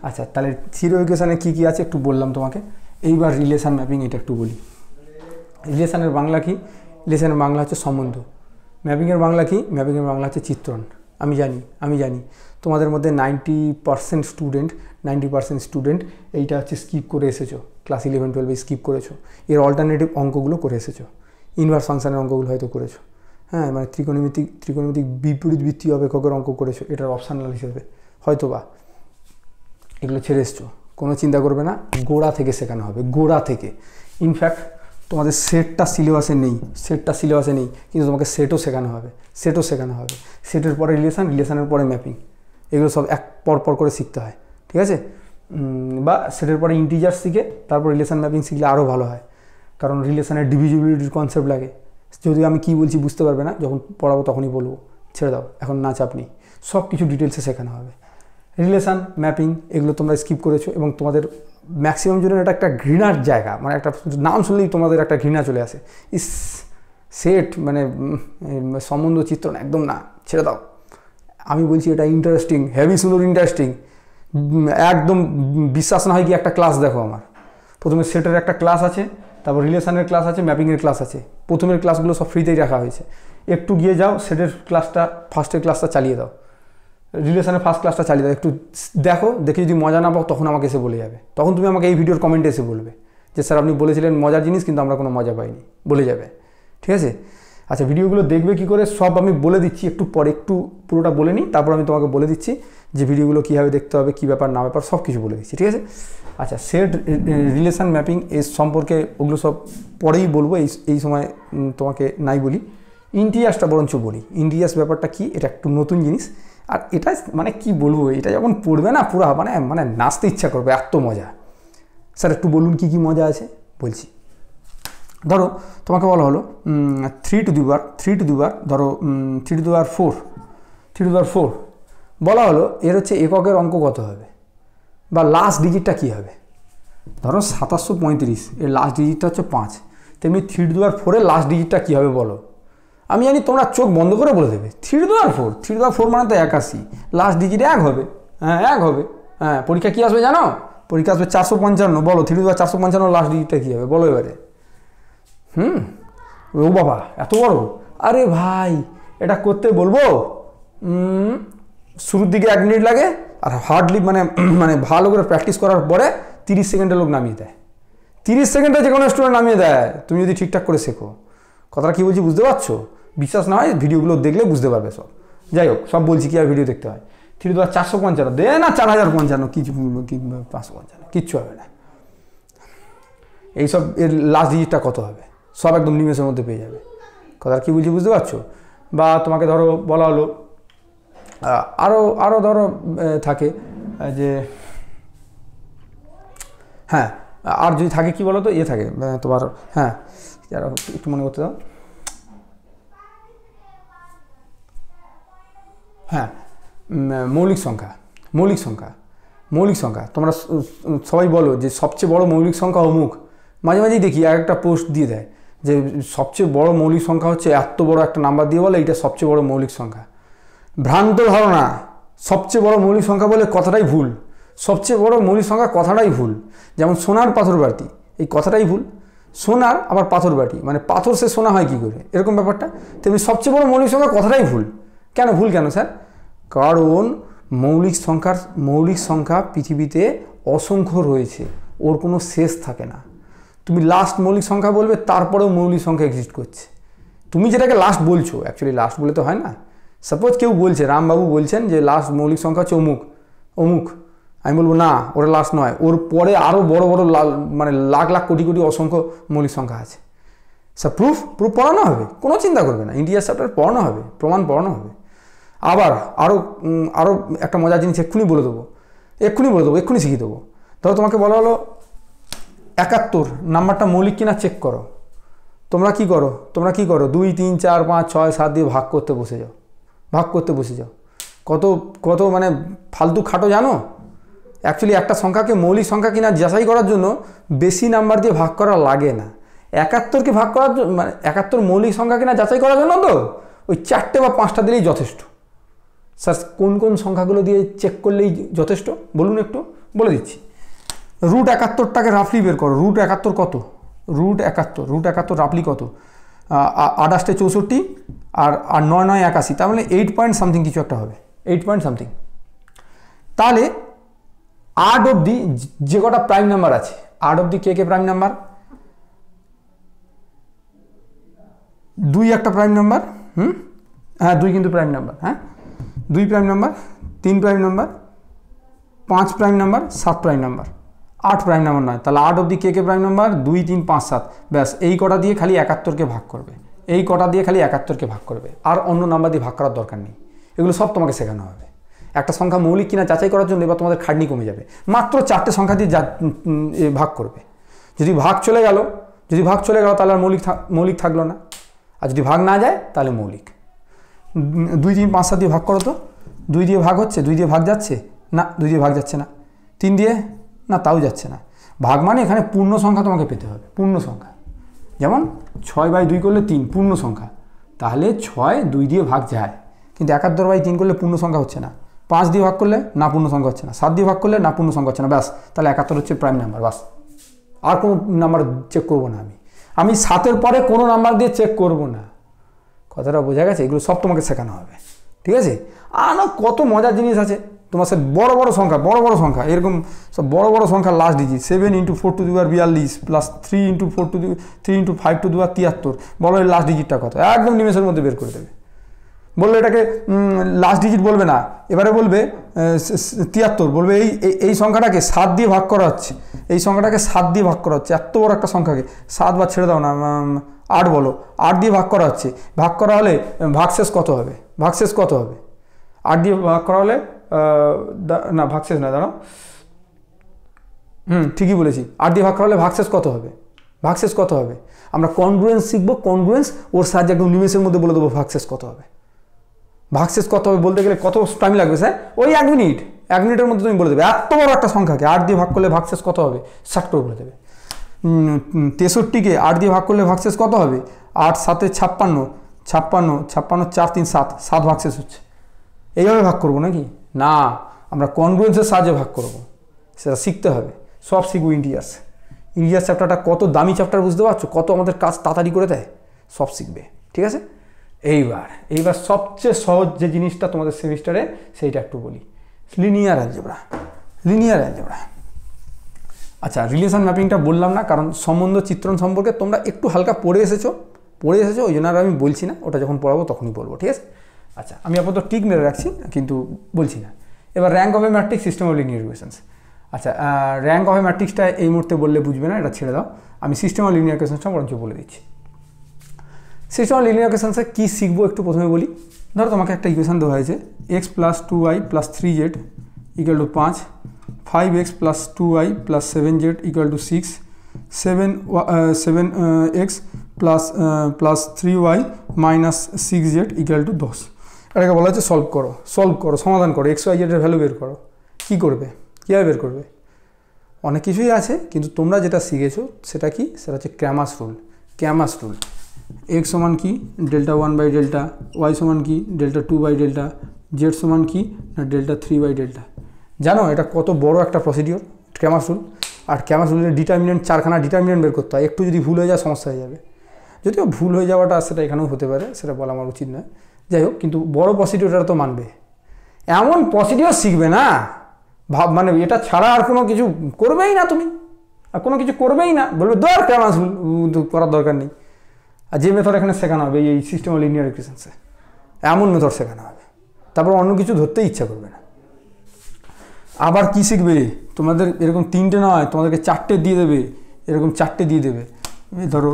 আচ্ছা, তাহলে থিওরি অফ ইকুয়েশানে কী কী আছে একটু বললাম তোমাকে। এইবার রিলেশান ম্যাপিং, এটা একটু বলি। রিলেশানের বাংলা কি? রিলেশানের বাংলা হচ্ছে সম্বন্ধ। ম্যাপিংয়ের বাংলা কি? ম্যাপিংয়ের বাংলা হচ্ছে চিত্রণ। আমি জানি তোমাদের মধ্যে 90% স্টুডেন্ট এইটা হচ্ছে স্কিপ করে এসেছো, ক্লাস 11-12 স্কিপ করেছো, এর অল্টারনেটিভ অঙ্কগুলো করে এসেছো, ইনভার্স ফাংশনের অঙ্কগুলো হয়তো করেছো। হ্যাঁ, মানে ত্রিকোণমিতিক বিপরীত বৃত্তীয় অপেক্ষকের অঙ্ক করেছো, এটার অপশনাল হিসেবে হয়তো বা এগুলো ছেড়ে এসছো। কোনো চিন্তা করবে না, গোড়া থেকে শেখানো হবে, গোড়া থেকে। ইনফ্যাক্ট তোমাদের সেটটা সিলেবাসে নেই, কিন্তু তোমাকে সেটও শেখানো হবে। সেটের পরে রিলেশানের পরে ম্যাপিং, এগুলো সব এক পর করে শিখতে হয়, ঠিক আছে? বা সেটের পরে ইন্টিজার শিখে তারপর রিলেশান ম্যাপিং শিখলে আরও ভালো হয়, কারণ রিলেশানের ডিভিজিবিলিটির কনসেপ্ট লাগে। যদিও আমি কী বলছি বুঝতে পারবে না, যখন পড়াবো তখনই বলবো, ছেড়ে দাও, এখন না চাপ নেই, সব কিছু ডিটেলসে শেখানো হবে। রিলেশান ম্যাপিং এগুলো তোমরা স্কিপ করেছো, এবং তোমাদের ম্যাক্সিমাম জনের এটা একটা ঘৃণার জায়গা, মানে একটা নাম শুনলেই তোমাদের একটা ঘৃণা চলে আসে, সেট মানে সম্বন্ধ চিত্রণ, একদম না, ছেড়ে দাও। আমি বলছি এটা ইন্টারেস্টিং, হেভি সুন্দর ইন্টারেস্টিং, একদম বিশ্বাস না হয় কি একটা ক্লাস দেখো আমার। প্রথমে সেটের একটা ক্লাস আছে, তারপর রিলেশানের ক্লাস আছে, ম্যাপিংয়ের ক্লাস আছে। প্রথমের ক্লাসগুলো সব ফ্রিতেই রাখা হয়েছে, একটু গিয়ে যাও সেটের ক্লাসটা, ফার্স্টের ক্লাসটা চালিয়ে দাও, রিলেশানের ফার্স্ট ক্লাসটা চালিয়ে দাও, একটু দেখো, দেখে যদি মজা না পাও তখন আমাকে এসে বলে যাবে, তখন তুমি আমাকে এই ভিডিওর কমেন্টে এসে বলবে যে স্যার আপনি বলেছিলেন মজার জিনিস, কিন্তু আমরা কোনো মজা পাইনি, বলে যাবে, ঠিক আছে? আচ্ছা, ভিডিওগুলো দেখবে কী করে সব আমি বলে দিচ্ছি, একটু পরে একটু পুরোটা বলে নিই, তারপর আমি তোমাকে বলে দিচ্ছি যে ভিডিওগুলো কীভাবে দেখতে হবে, কী ব্যাপার না ব্যাপার সব কিছু বলে দিচ্ছি, ঠিক আছে? আচ্ছা, সেট রিলেশান ম্যাপিং এর সম্পর্কে ওগুলো সব পরেই বলবো, এই সময় তোমাকে নাই বলি। ইন্টিজার্সটা বরঞ্চ বলি। ইন্টিজার্স ব্যাপারটা কি, এটা একটু নতুন জিনিস, আর এটা মানে কি বলবো, এটা যখন পড়বে না পুরো মানে নাচতে ইচ্ছা করবে, এত মজা। স্যার একটু বলুন কী কী মজা আছে, বলছি। ধরো তোমাকে বলা হলো 3 টু দি পাওয়ার ধরো 3 টু দি পাওয়ার 4 বলা হলো, এর হচ্ছে এককের অঙ্ক কত হবে বা লাস্ট ডিজিটটা কী হবে। ধরো 735, এর লাস্ট ডিজিটটা হচ্ছে 5, তেমনি 3 টু দি পাওয়ার 4 এর লাস্ট ডিজিটটা কী হবে বলো। আমি জানি তোমরা চোখ বন্ধ করে বলে দেবে 3 টু দি পাওয়ার 4 মানে তো 81, লাস্ট ডিজিট 1 হবে। হ্যাঁ, 1 হবে। হ্যাঁ, পরীক্ষা কী আসবে জানো, পরীক্ষা আসবে 455। বলো 3 টু দি পাওয়ার 455 লাস্ট ডিজিটটা কী হবে বলো এবারে। ও বাবা, এত বড়, আরে ভাই এটা করতে বলবো, শুরুর দিকে 1 মিনিট লাগে, আর হার্ডলি মানে ভালো করে প্র্যাকটিস করার পরে 30 সেকেন্ডে লোক নামিয়ে দেয়। 30 সেকেন্ডে যে কোনো স্টুডেন্ট নামিয়ে দেয়, তুমি যদি ঠিকঠাক করে শেখো। কথাটা কী বলছি বুঝতে পারছো? বিশ্বাস না হয় ভিডিওগুলো দেখলে বুঝতে পারবে সব। যাই হোক, সব বলছি কী আর ভিডিও দেখতে হয়। 3 টু দি পাওয়ার 455 দে না 4055, কিছু 555, কিচ্ছু হবে না। এইসব এর লাস্ট ডিজিটটা কত হবে সব একদম নিমেষের মধ্যে পেয়ে যাবে। কথাটা কী বলছি বুঝতে পারছো? বা তোমাকে ধরো বলা হলো আরও ধরো থাকে যে হ্যাঁ, আর যদি থাকে কি বলো তো, থাকে তোমার, হ্যাঁ একটু মনে করতে দাও, হ্যাঁ মৌলিক সংখ্যা তোমরা সবাই বলো যে সবচেয়ে বড় মৌলিক সংখ্যা অমুক, মাঝে মাঝেই দেখি একটা পোস্ট দিয়ে দেয় যে সবচেয়ে বড় মৌলিক সংখ্যা হচ্ছে এত বড় একটা নাম্বার দিয়ে বলে এইটা সবচেয়ে বড় মৌলিক সংখ্যা। ভ্রান্ত ধারণা, সবচেয়ে বড় মৌলিক সংখ্যা বলে কথাটাই ভুল, সবচেয়ে বড় মৌলিক সংখ্যা কথাটাই ভুল। যেমন সোনার পাথর বাটি, এই কথাটাই ভুল, সোনার আবার পাথর বাটি, মানে পাথর সে সোনা হয় কী করে, এরকম ব্যাপারটা। তেমনি সবচেয়ে বড় মৌলিক সংখ্যা কথাটাই ভুল। কেন ভুল কেন স্যার? কারণ মৌলিক সংখ্যা পৃথিবীতে অসংখ্য রয়েছে, ওর কোনো শেষ থাকে না। তুমি লাস্ট মৌলিক সংখ্যা বলবে, তারপরেও মৌলিক সংখ্যা এক্সিস্ট করছে। তুমি যেটাকে লাস্ট বলছো, অ্যাকচুয়ালি লাস্ট বলে তো হয় না। সাপোজ কেউ বলছে, রামবাবু বলছেন যে লাস্ট মৌলিক সংখ্যা হচ্ছে অমুক, আমি বলবো না ওটা লাস্ট নয়, ওর পরে আরও বড় বড় মানে লাখ লাখ কোটি কোটি অসংখ্য মৌলিক সংখ্যা আছে। স্যার প্রুফ পড়ানো হবে, কোনো চিন্তা করবে না, ইন্ডিয়ার চ্যাপ্টার পড়ানো হবে, প্রমাণ পড়ানো হবে। আবার আরও একটা মজার জিনিস এক্ষুনি বলে দেবো, এক্ষুনি শিখিয়ে দেবো। ধরো তোমাকে বলা হলো 71 নাম্বারটা মৌলিক কিনা চেক করো। তোমরা কি করো 2, 3, 4, 5, 6, 7 দিয়ে ভাগ করতে বসে যাও। কত মানে ফালতু খাটো জানো? অ্যাকচুয়ালি একটা সংখ্যাকে মৌলিক সংখ্যা কিনা যাচাই করার জন্য বেশি নাম্বার দিয়ে ভাগ করা লাগে না। 71কে ভাগ করার জন্য, মানে 71 মৌলিক সংখ্যা কিনা যাচাই করার জন্য তো ওই 4টে বা 5টা দিলেই যথেষ্ট। স্যার কোন সংখ্যাগুলো দিয়ে চেক করলেই যথেষ্ট বলুন, একটু বলে দিচ্ছি। রুট 71টাকে রাফলি বের করো। রুট 71 কত? রুট 71 রাফলি কত? 28 64 আর 9 9 81, তার মানে 8 পয়েন্ট সামথিং কিছু একটা হবে, 8 পয়েন্ট সামথিং। তাহলে 8 অবধি যে কটা প্রাইম নাম্বার আছে, 8 অবধি কে প্রাইম নাম্বার? 2 একটা প্রাইম নাম্বার, হ্যাঁ 2 কিন্তু প্রাইম নাম্বার, হ্যাঁ 2 prime number, 3 prime number, 5 prime number, 7 prime number, 8 prime number নয়। তাহলে 8 অবধি কে প্রাইম নাম্বার? 2 3 5 7, ব্যাস এই কটা দিয়ে খালি 71কে ভাগ করবে, আর অন্য নাম্বার দিয়ে ভাগ করার দরকার নেই। এগুলো সব তোমাকে শেখানো হবে। একটা সংখ্যা মৌলিক কিনা যাচাই করার জন্য এবার তোমাদের খাটনি কমে যাবে। মাত্র 4টে সংখ্যা দিয়ে ভাগ করবে। যদি ভাগ চলে গেল তাহলে আর মৌলিক থাকলো না, আর যদি ভাগ না যায় তাহলে মৌলিক। 2 3 5 7 দিয়ে ভাগ করো তো। 2 দিয়ে ভাগ হচ্ছে, 2 দিয়ে ভাগ যাচ্ছে না, 2 দিয়ে ভাগ যাচ্ছে না। 3 দিয়ে না, তাও যাচ্ছে না। ভাগ মানে এখানে পূর্ণ সংখ্যা তোমাকে পেতে হবে, পূর্ণ সংখ্যা। যেমন 6/2 করলে 3 পূর্ণ সংখ্যা, তাহলে 6 2 দিয়ে ভাগ যায়, কিন্তু 71/3 করলে পূর্ণ সংখ্যা হচ্ছে না। 5 দিয়ে ভাগ করলে না, পূর্ণ সংখ্যা হচ্ছে না। 7 দিয়ে ভাগ করলে না, পূর্ণ সংখ্যা হচ্ছে না। ব্যাস, তাহলে 71 হচ্ছে প্রাইম নাম্বার, বাস। আর কোনো নাম্বার চেক করবো না আমি 7-এর পরে কোনো নাম্বার দিয়ে চেক করবো না। কথাটা বোঝা গেছে? এগুলো সব তোমাকে শেখানো হবে, ঠিক আছে? আর কত মজার জিনিস আছে তোমার সাথে। বড় বড় সংখ্যা এরকম সব বড় সংখ্যা last digit 7 × 4 to the power 42 plus 3 × 4 to the 3 × 5 to the power 73, বলো এর লাস্ট ডিজিটটা কত? একদম নিমেষের মধ্যে বের করে দেবে। বললে এটাকে লাস্ট ডিজিট বলবে না, এবারে বলবে 73, বলবে এই সংখ্যাটাকে 7 দিয়ে ভাগ করা হচ্ছে, এত বড় একটা সংখ্যাকে 7 বার ছেড়ে দাও না, 8 বলো, 8 দিয়ে ভাগ করা হচ্ছে। ভাগ করা হলে ভাগশেষ কত হবে? 8 দিয়ে ভাগ করা হলে না, ভাগশেষ না, দাঁড়াও, ঠিকই বলেছি। 8 দিয়ে ভাগ করা হলে ভাগশেষ কত হবে? আমরা কনগ্রুয়েন্স শিখবো, কনগ্রুয়েন্স, ওর সাহায্যে একদম নিমেষের মধ্যে বলে দেবো ভাগশেষ কত হবে। বলতে গেলে কত টাইম লাগবে স্যার? ওই 1 মিনিট, 1 মিনিটের মধ্যে তুমি বলে দেবে। এত বড় একটা সংখ্যাকে 8 দিয়ে ভাগ করলে ভাগশেষ কত হবে, ষাট করে বলে দেবে। 63কে 8 দিয়ে ভাগ করলে ভাগশেষ কত হবে? 8 7 56, 4 3 7, 7 ভাগশেষ হচ্ছে। এইভাবে ভাগ করবো নাকি? না, আমরা কনগ্রুয়েন্সের সাহায্যে ভাগ করব, সেটা শিখতে হবে। সব শিখবো। ইন্ডিয়াস চ্যাপ্টারটা কত দামি চ্যাপ্টার, বুঝতে পারছো? কত আমাদের কাজ তাড়াতাড়ি করে দেয়, সব শিখবে, ঠিক আছে? এইবার সবচেয়ে সহজ যে জিনিসটা তোমাদের সেমিস্টারে, সেইটা একটু বলি। Linear algebra. আচ্ছা, রিলেশন ম্যাপিংটা বললাম না, কারণ সম্বন্ধ চিত্রণ সম্পর্কে তোমরা একটু হালকা পড়ে এসেছো, ওই জন্য আর আমি বলছি না, ওটা যখন পড়াবো তখনই বলবো, ঠিক আছে? আচ্ছা, আমি আপাতত টিক মেরে রাখছি, কিন্তু বলছি না। এবার rank of A matrix, system of linear equations. আচ্ছা, র্যাঙ্ক অফ এ ম্যাট্রিক্সটা এই মুহূর্তে বললে বুঝবে না, এটা ছেড়ে দাও। আমি সিস্টেম অফ লিনিয়ার ইকুয়েশনসটা বরঞ্চ বলে দিচ্ছি। সিস্টেম অফ লিনিয়ার ইকুয়েশনসে কী শিখবো একটু প্রথমে বলি। ধরো তোমাকে একটা ইকুয়েশন দেওয়া হয়েছে x + 2y + 3z = 5, 5x + 2y + 7z = 6, 7x + 3y - 6z = 10। এটাকে বলা হচ্ছে সলভ করো, সমাধান করো, x y z এর ভ্যালু বের করো। কী করবে, কীভাবে বের করবে? অনেক কিছুই আছে, কিন্তু তোমরা যেটা শিখেছো সেটা কি, সেটা হচ্ছে ক্র্যামার্স রুল। x সমান কি, Δ1/Δ, y সমান কি, Δ2/Δ, z সমান কি না Δ3/Δ। জানো এটা কত বড় একটা প্রসিডিওর ক্র্যামার্স রুল। আর ক্র্যামার্স রুলের ডিটারমিনেন্ট, 4খানা ডিটারমিনেন্ট বের করতে হয়। একটু যদি ভুল হয়ে যায় সমস্যা হয়ে যাবে। যদিও ভুল হয়ে যাওয়াটা সেটা এখানেও হতে পারে, সেটা বলা আমার উচিত নয়। যাই হোক, কিন্তু বড় প্রসিডিওরটা তো মানবে। এমন প্রসিডিওর শিখবে না মানে এটা ছাড়া আর কোনো কিছু করবেই না তুমি, আর কোনো কিছু করবেই না, বলবে ক্র্যামার্স রুল করার দরকার নেই। আর যে মেথড এখানে শেখানো হবে এই সিস্টেম অফ লিনিয়ার ইকুয়েশনসে, এমন মেথড শেখানো হবে, তারপর অন্য কিছু ধরতেই ইচ্ছা করবে না। আবার কি শিখবে, তোমাদের এরকম 3টে নয়, তোমাদেরকে 4টে দিয়ে দেবে, এরকম 4টে দিয়ে দেবে। ধরো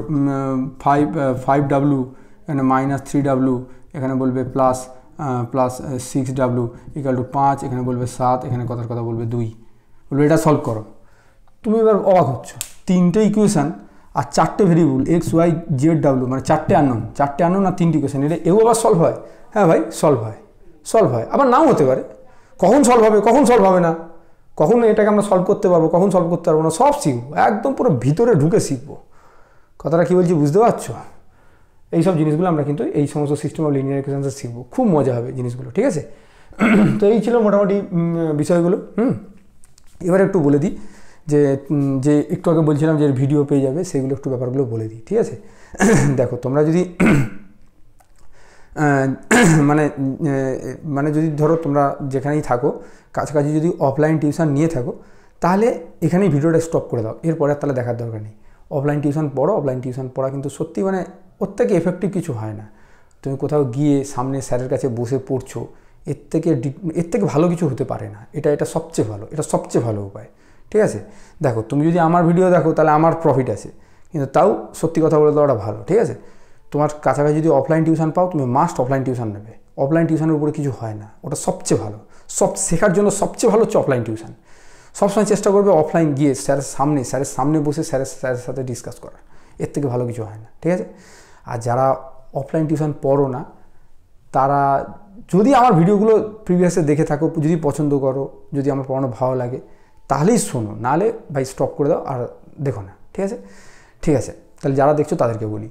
5w, এখানে -3w, এখানে বলবে প্লাস 6w = 5, এখানে বলবে 7, এখানে কথার কথা বলবে 2, বলবে এটা সলভ করো। তুমি এবার অবাক হচ্ছ, 3টে ইকুয়েশান আর 4টে variable x y z w, মানে 4টে আননোন আর 3টে ইকুয়েশান, এটা এও আবার সলভ হয়? হ্যাঁ ভাই, সলভ হয়। আবার নাও হতে পারে। কখন সলভ হবে, কখন সলভ হবে না, কখন এটাকে আমরা সলভ করতে পারবো, কখন সলভ করতে পারবো না, সব শিখবো, একদম পুরো ভিতরে ঢুকে শিখবো। কথাটা কী বলছি বুঝতে পারছো? এইসব জিনিসগুলো আমরা কিন্তু এই সমস্ত সিস্টেম অফ লিনিয়ার ইকুয়েশনসে শিখবো, খুব মজা হবে জিনিসগুলো, ঠিক আছে? তো এই ছিল মোটামুটি বিষয়গুলো। এবার একটু বলে দিই যে একটু আগে বলছিলাম যে ভিডিও পেয়ে যাবে, সেগুলো একটু ব্যাপারগুলো বলে দিই, ঠিক আছে? দেখো তোমরা যদি মানে যদি ধরো তোমরা যেখানেই থাকো, কাছাকাছি যদি অফলাইন টিউশন নিয়ে থাকো, তাহলে এখানেই ভিডিওটা স্টপ করে দাও, এরপরে তাহলে দেখার দরকার নেই। অফলাইন টিউশন পড়া কিন্তু সত্যি মানে ওর থেকে এফেক্টিভ কিছু হয় না। তুমি কোথাও গিয়ে সামনে স্যারের কাছে বসে পড়ছো, এর থেকে ভালো কিছু হতে পারে না। এটা সবচেয়ে ভালো উপায়, ঠিক আছে? দেখো তুমি যদি আমার ভিডিও দেখো তাহলে আমার প্রফিট আছে, কিন্তু তাও সত্যি কথা বলে দেওয়াটা ভালো, ঠিক আছে? তোমার কাছাকাছি যদি অফলাইন টিউশন পাও, তুমি মাস্ট অফলাইন টিউশন নেবে। অফলাইন টিউশনের উপরে কিছু হয় না, ওটা সবচেয়ে ভালো। শেখার জন্য সবচেয়ে ভালো হচ্ছে অফলাইন টিউশন। সবসময় চেষ্টা করবে অফলাইন গিয়ে স্যারের সামনে বসে স্যারের সাথে ডিসকাস করার, এর থেকে ভালো কিছু হয় না, ঠিক আছে? আর যারা অফলাইন টিউশন পড়ো না, তারা যদি আমার ভিডিওগুলো প্রিভিয়াসে দেখে থাকো, যদি পছন্দ করো, যদি আমার পড়ানো ভালো লাগে, তাহলেই শোনো, নাহলে ভাই স্টপ করে দাও আর দেখো না, ঠিক আছে? তাহলে যারা দেখছো তাদেরকে বলি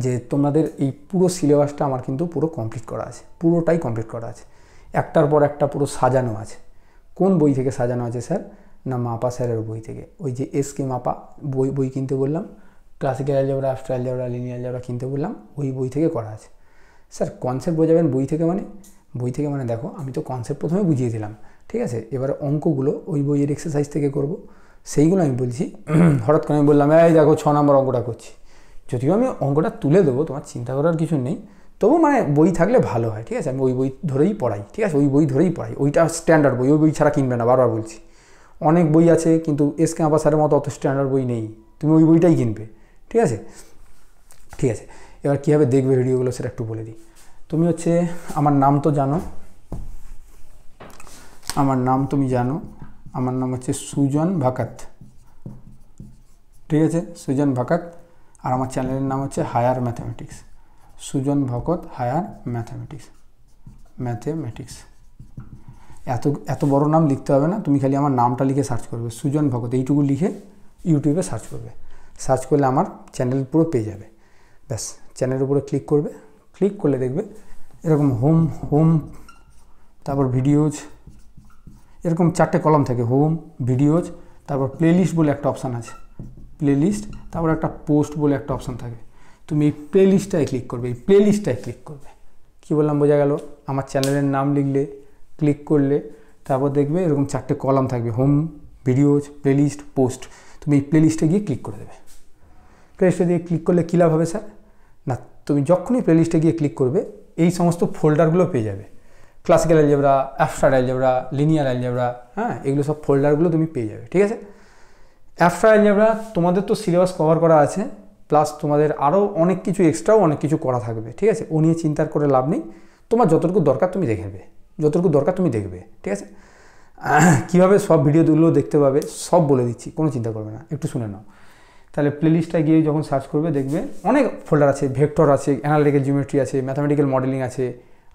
যে তোমাদের এই পুরো সিলেবাসটা আমার কিন্তু পুরো কমপ্লিট করা আছে, পুরোটাই কমপ্লিট করা আছে, একটার পর একটা পুরো সাজানো আছে। কোন বই থেকে সাজানো আছে স্যার? না, মাপা স্যারের বই থেকে। ওই যে এসকে মাপা বই কিনতে বললাম, classical algebra, abstract algebra, linear algebra কিনতে বললাম, ওই বই থেকে করা আছে। স্যার কনসেপ্ট বোঝাবেন বই থেকে মানে দেখো, আমি তো কনসেপ্ট প্রথমে বুঝিয়ে দিলাম, ঠিক আছে? এবারে অঙ্কগুলো ওই বইয়ের এক্সারসাইজ থেকে করব, সেইগুলো আমি বলছি। হঠাৎ করে আমি বললাম এই দেখো 6 নম্বর অঙ্কটা করছি, যদিও আমি অঙ্কটা তুলে দেবো, তোমার চিন্তা করার কিছু নেই, তবু মানে বই থাকলে ভালো হয়, ঠিক আছে? আমি ওই বই ধরেই পড়াই, ঠিক আছে? ওই বই ধরেই পড়াই, ওইটা স্ট্যান্ডার্ড বই, ওই বই ছাড়া কিনবে না, বারবার বলছি। অনেক বই আছে, কিন্তু এসকে মাপা স্যারের মতো অত স্ট্যান্ডার্ড বই নেই, তুমি ওই বইটাই কিনবে, ঠিক আছে? এবার কীভাবে দেখবে ভিডিওগুলো সেটা একটু বলে দিই। তুমি হচ্ছে আমার নাম তো জানো, আমার নাম হচ্ছে সুজন ভাকাত, ঠিক আছে? সুজন ভাকাত। আর আমার চ্যানেলের নাম হচ্ছে হায়ার ম্যাথামেটিক্স, সুজন ভকত হায়ার ম্যাথামেটিক্স। এত বড় নাম লিখতে হবে না, তুমি খালি আমার নামটা লিখে সার্চ করবে, সুজন ভকত, এইটুকু লিখে ইউটিউবে সার্চ করবে। সার্চ করলে আমার চ্যানেল পুরো পেয়ে যাবে। ব্যাস, চ্যানেলের উপরে ক্লিক করবে, ক্লিক করলে দেখবে এরকম হোম, তারপর ভিডিওজ, এরকম 4টে কলাম থাকে, হোম, ভিডিওজ, তারপর প্লেলিস্ট বলে একটা অপশান আছে, প্লেলিস্ট, তারপর একটা পোস্ট বলে একটা অপশান থাকে। তুমি এই প্লেলিস্টটায় ক্লিক করবে, কী বললাম বোঝা গেল? আমার চ্যানেলের নাম লিখলে, ক্লিক করলে, তারপর দেখবে এরকম 4টে কলাম থাকবে, হোম, ভিডিওজ, প্লেলিস্ট, পোস্ট। তুমি এই প্লেলিস্টে গিয়ে ক্লিক করে দেবে। প্লেলিস্টে দিয়ে ক্লিক করলে কী লাভ হবে স্যার? না, তুমি যখনই প্লেলিস্টে গিয়ে ক্লিক করবে, এই সমস্ত ফোল্ডারগুলো পেয়ে যাবে। Classical algebra, abstract algebra, linear algebra, হ্যাঁ, এগুলো সব ফোল্ডারগুলো তুমি পেয়ে যাবে, ঠিক আছে? অ্যাবস্ট্রাক্ট অ্যালজেব্রা তোমাদের তো সিলেবাস কভার করা আছে, প্লাস তোমাদের আরও অনেক কিছু এক্সট্রাও অনেক কিছু করা থাকবে, ঠিক আছে? ও নিয়ে চিন্তা করে লাভ নেই, তোমার যতটুকু দরকার তুমি দেখে নেবে, যতটুকু দরকার তুমি দেখবে, ঠিক আছে? কীভাবে সব ভিডিওগুলো দেখতে পাবে সব বলে দিচ্ছি, কোনো চিন্তা করবে না, একটু শুনে নাও। তাহলে প্লেলিস্টটায় গিয়ে যখন সার্চ করবে দেখবে অনেক ফোল্ডার আছে, ভেক্টর আছে, অ্যানালিটিক্যাল জিওমেট্রি আছে, ম্যাথামেটিক্যাল মডেলিং আছে,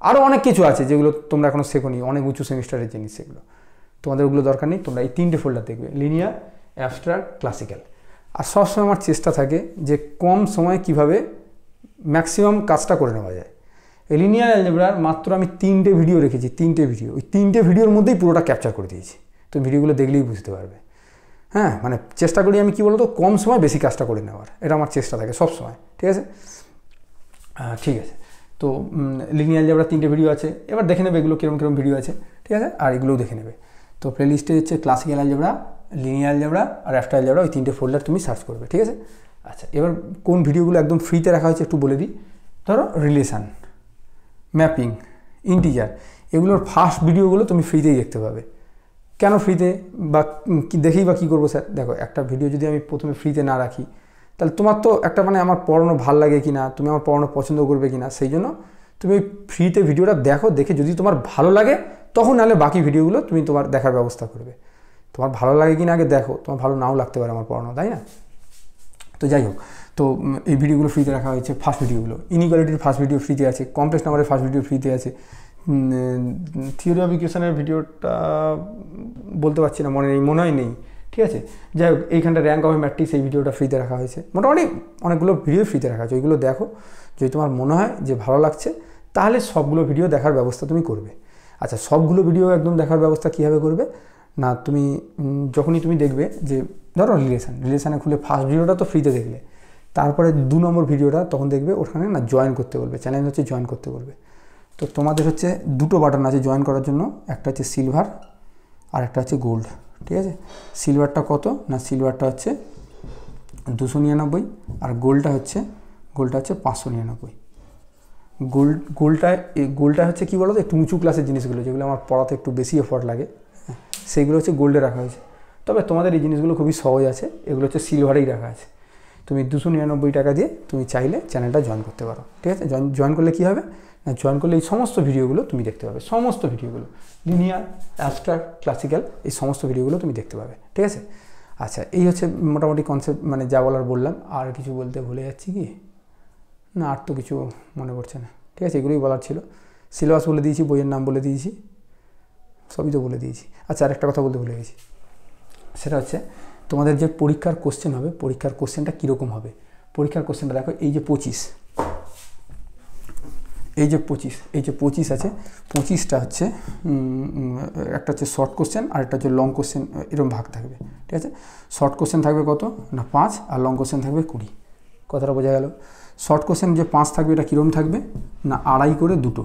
আরও অনেক কিছু আছে যেগুলো তোমরা এখনও শেখোনি, অনেক উঁচু সেমিস্টারের জিনিস সেগুলো। তোমাদের ওগুলো দরকার নেই, তোমরা এই 3টে ফোল্ডার দেখবে, লিনিয়ার, অ্যাবস্ট্রাক্ট, ক্লাসিক্যাল। আর সবসময় আমার চেষ্টা থাকে যে কম সময়ে কিভাবে ম্যাক্সিমাম কাজটা করে নেওয়া যায়। লিনিয়ার অ্যালজেব্রার মাত্র আমি 3টে ভিডিও রেখেছি, 3টে ভিডিও, ওই 3টে ভিডিওর মধ্যেই পুরোটা ক্যাপচার করে দিয়েছি। তো ভিডিওগুলো দেখলেই বুঝতে পারবে। হ্যাঁ, মানে চেষ্টা করি আমি, কী বলতো, কম সময় বেশি কাজটা করে নেওয়ার, এটা আমার চেষ্টা থাকে সব সময়, ঠিক আছে? ঠিক আছে, তো লিনিয়ার অ্যালজেব্রা 3টে ভিডিও আছে, এবার দেখে নেবে এগুলো কীরকম কীরকম ভিডিও আছে, ঠিক আছে? আর এগুলোও দেখে নেবে। তো প্লেলিস্টে হচ্ছে ক্লাসিক্যাল অ্যালজেব্রা, লিনিয়ার অ্যালজেব্রা আর অ্যাবস্ট্রাক্ট অ্যালজেব্রা, ওই 3টে ফোল্ডার তুমি সার্চ করবে, ঠিক আছে? আচ্ছা, এবার কোন ভিডিওগুলো একদম ফ্রিতে রাখা হয়েছে একটু বলে দিই। ধরো রিলেশান, ম্যাপিং, ইন্টিজার, এগুলোর ফার্স্ট ভিডিওগুলো তুমি ফ্রিতেই দেখতে পাবে। কেন ফ্রিতে, বা দেখেই বা কী করবো স্যার? দেখো, একটা ভিডিও যদি আমি প্রথমে ফ্রিতে না রাখি তাহলে তোমার তো একটা মানে আমার পড়ানো ভাল লাগে কি না, তুমি আমার পড়ানো পছন্দ করবে কি না, সেই জন্য তুমি ওই ফ্রিতে ভিডিওটা দেখো, দেখে যদি তোমার ভালো লাগে তখন নাহলে বাকি ভিডিওগুলো তুমি তোমার দেখার ব্যবস্থা করবে। তোমার ভালো লাগে কি না আগে দেখো, তোমার ভালো নাও লাগতে পারে আমার পড়ানো, তাই না? তো যাই হোক, তো এই ভিডিওগুলো ফ্রিতে রাখা হয়েছে, ফার্স্ট ভিডিওগুলো। ইনইকুয়ালিটির ফার্স্ট ভিডিও ফ্রিতে আছে, কমপ্লেক্স নাম্বারের ফার্স্ট ভিডিও ফ্রিতে আছে, থিওরি অফ ইকুয়েশনের ভিডিওটা বলতে পারছি না, মনে হয় নেই, ঠিক আছে? যাই হোক, এইখানটা র্যাঙ্ক অফ ম্যাট্রিক্স, এই ভিডিওটা ফ্রিতে রাখা হয়েছে। মোটামুটি অনেকগুলো ভিডিও ফ্রিতে রাখা হয়েছে, ওইগুলো দেখো। যদি তোমার মনে হয় যে ভালো লাগছে তাহলে সবগুলো ভিডিও দেখার ব্যবস্থা তুমি করবে। আচ্ছা, সবগুলো ভিডিও একদম দেখার ব্যবস্থা কীভাবে করবে না, তুমি যখনই তুমি দেখবে যে ধরো রিলেশানে খুলে ফার্স্ট ভিডিওটা তো ফ্রিতে দেখলে, তারপরে 2 নম্বর ভিডিওটা তখন দেখবে ওখানে না জয়েন করতে বলবে, চ্যানেল হচ্ছে জয়েন করতে বলবে। তো তোমাদের হচ্ছে 2টো বাটন আছে জয়েন করার জন্য, একটা হচ্ছে সিলভার আর একটা হচ্ছে গোল্ড, ঠিক আছে? সিলভারটা কত না, সিলভারটা হচ্ছে 299 আর গোল্ডটা হচ্ছে 599। গোল্ডটা হচ্ছে কী বলো তো, একটু উঁচু ক্লাসের জিনিসগুলো, যেগুলো আমার পড়াতে একটু বেশি এফোর্ট লাগে, সেইগুলো হচ্ছে গোল্ডে রাখা হয়েছে। তবে তোমাদের এই জিনিসগুলো খুবই সহজ আছে, এগুলো হচ্ছে সিলভারেই রাখা আছে। তুমি 299 টাকা দিয়ে তুমি চাইলে চ্যানেলটা জয়েন করতে পারো, ঠিক আছে? জয়েন করলে কী হবে না, জয়েন করলে এই সমস্ত ভিডিওগুলো তুমি দেখতে পাবে, সমস্ত ভিডিওগুলো, লিনিয়ার, অ্যাবস্ট্রাক্ট, ক্লাসিক্যাল, এই সমস্ত ভিডিওগুলো তুমি দেখতে পাবে, ঠিক আছে? আচ্ছা, এই হচ্ছে মোটামুটি কনসেপ্ট, মানে যা বলার বললাম। আর কিছু বলতে ভুলে যাচ্ছি কি না, আর তো কিছু মনে পড়ছে না, ঠিক আছে? এগুলোই বলার ছিল। সিলেবাস বলে দিয়েছি, বইয়ের নাম বলে দিয়েছি, সবই তো বলে দিয়েছি। আচ্ছা, আর একটা কথা বলতে ভুলে গেছি, সেটা হচ্ছে তোমাদের যে পরীক্ষার কোশ্চেন হবে, পরীক্ষার কোশ্চেনটা কীরকম হবে। পরীক্ষার কোশ্চেনটা দেখো, এই যে 25 আছে, 25টা হচ্ছে একটা হচ্ছে শর্ট কোশ্চেন আর একটা হচ্ছে লং কোশ্চেন, এরকম ভাগ থাকবে, ঠিক আছে? শর্ট কোশ্চেন থাকবে কত না 5 আর লং কোশ্চেন থাকবে 20। কথাটা বোঝা গেল? শর্ট কোশ্চেন যে 5 থাকবে এটা কীরকম থাকবে না 2.5 করে 2টো,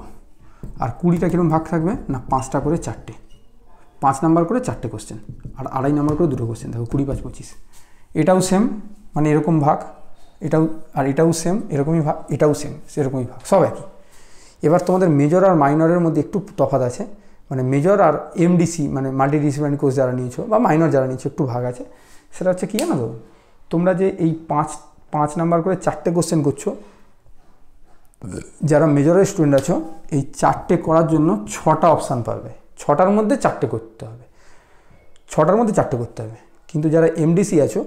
আর 20টা কীরকম ভাগ থাকবে না 5টা করে 4টে, 5 নাম্বার করে 4টে কোশ্চেন, আর 2.5 নাম্বার করে 2টো কোশ্চেন থাকবে, 20, 5, 25। এটাও সেম, মানে এরকম ভাগ, এটাও সেম এরকমই ভাগ, এটাও সেম সেরকমই ভাগ, সব একই। এবার তোমাদের মেজর আর মাইনরের মধ্যে একটু তফাৎ আছে, মানে মেজর আর এমডিসি মানে মাল্টি ডিসিপ্লিনারি কোর্স যারা নিয়েছো বা মাইনর যারা নিয়েছো একটু ভাগ আছে। সেটা হচ্ছে কী জানো তো, তোমরা যে এই 5 নাম্বার করে 4টে কোশ্চেন করছো, যারা মেজরের স্টুডেন্ট আছো এই 4টে করার জন্য 6টা অপশান পাবে, 6টার মধ্যে 4টে করতে হবে, 6টার মধ্যে 4টে করতে হবে। কিন্তু যারা এমডিসি আছো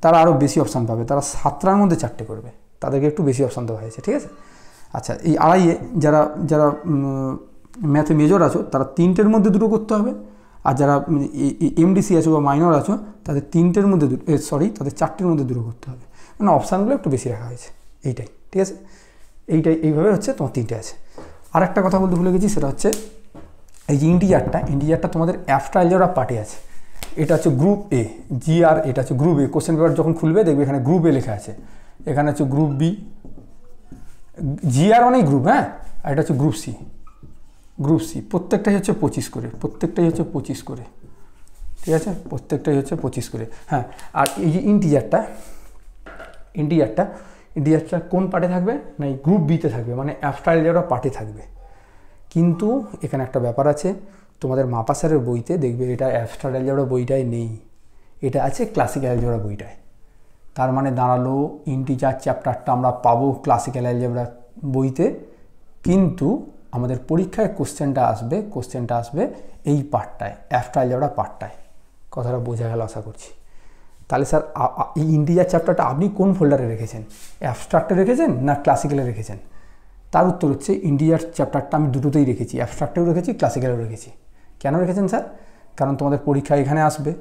তারা আরও বেশি অপশান পাবে, তারা 7টার মধ্যে 4টে করবে, তাদেরকে একটু বেশি অপশান দেওয়া হয়েছে, ঠিক আছে? আচ্ছা, এই আড়াইয়ে যারা ম্যাথে মেজর আছো তারা 3টের মধ্যে 2টো করতে হবে, আর যারা এমডিসি আছো বা মাইনর আছো তাদের 3টের মধ্যে তাদের 4টের মধ্যে 2টো করতে হবে, মানে অপশানগুলো একটু বেশি রাখা হয়েছে, এইটাই, ঠিক আছে? এইভাবে হচ্ছে তোমার 3টে আছে। আর একটা কথা বলতে ভুলে গেছি, সেটা হচ্ছে এই যে ইন্টিজারটা তোমাদের অ্যাবস্ট্রাক্ট অ্যালজেব্রা পার্টে আছে। এটা হচ্ছে গ্রুপ এ, জিআর, এটা হচ্ছে গ্রুপ এ। কোশ্চেন পেপার যখন খুলবে দেখবে এখানে গ্রুপ এ লেখা আছে, এখানে হচ্ছে গ্রুপ বি, জিআর অনেক গ্রুপ, হ্যাঁ, আর এটা হচ্ছে গ্রুপ সি। প্রত্যেকটাই হচ্ছে 25 করে, ঠিক আছে? প্রত্যেকটাই হচ্ছে 25 করে, হ্যাঁ। আর এই যে ইন্টিজারটা কোন পার্টে থাকবে না, এই গ্রুপ বিতে থাকবে, মানে অ্যাবস্ট্রাক্ট অ্যালজেব্রা পার্টে থাকবে। কিন্তু এখানে একটা ব্যাপার আছে, তোমাদের মাপা স্যারের বইতে দেখবে এটা অ্যাবস্ট্রাক্ট অ্যালজেব্রা বইটায় নেই, এটা আছে ক্লাসিক্যাল অ্যালজেব্রা বইটায়, তার মানে দাঁড়ালো ইন্টিজার চ্যাপ্টারটা আমরা পাবো ক্লাসিক্যাল অ্যালজেব্রা বইতে, কিন্তু আমাদের পরীক্ষায় কোশ্চেনটা আসবে এই পার্টটায়, অ্যাবস্ট্রাক্ট অ্যালজেব্রা পার্টটায়। কথাটা বোঝা গেল আশা করছি। তাহলে স্যার এই ইন্টিজার চ্যাপ্টারটা আপনি কোন ফোল্ডারে রেখেছেন, অ্যাবস্ট্রাক্টে রেখেছেন না ক্লাসিক্যালে রেখেছেন? তার উত্তর হচ্ছে ইন্টিজার চ্যাপ্টারটা আমি দুটোতেই রেখেছি, অ্যাবস্ট্রাক্টেও রেখেছি, ক্লাসিক্যালেও রেখেছি। কেন রেখেছেন স্যার? কারণ তোমাদের পরীক্ষা এখানে আসবে,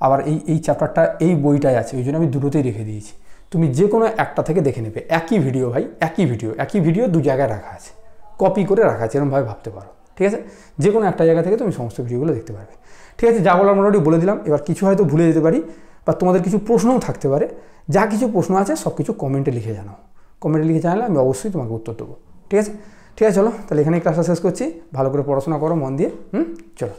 আবার এই চ্যাপ্টারটা এই বইটায় আছে, ওই জন্য আমি দুটোতেই রেখে দিয়েছি। তুমি যে কোনো একটা থেকে দেখে নেবে, একই ভিডিও ভাই, একই ভিডিও দু জায়গায় রাখা আছে, কপি করে রাখা আছে, এরকমভাবে ভাবতে পারো। ঠিক আছে, যে কোনো একটা জায়গা থেকে তুমি সমস্ত ভিডিওগুলো দেখতে পারবে। ঠিক আছে, যা বলার মোটামুটি বলে দিলাম। এবার কিছু হয়তো ভুলে যেতে পারি বা তোমাদের কিছু প্রশ্নও থাকতে পারে, যা কিছু প্রশ্ন আছে সব কিছু কমেন্টে লিখে জানাও, কমেন্টে লিখে জানালে আমি অবশ্যই তোমাকে উত্তর দেবো। ঠিক আছে, চলো তাহলে এখানেই ক্লাসটা শেষ করছি। ভালো করে পড়াশোনা করো মন দিয়ে, চলো।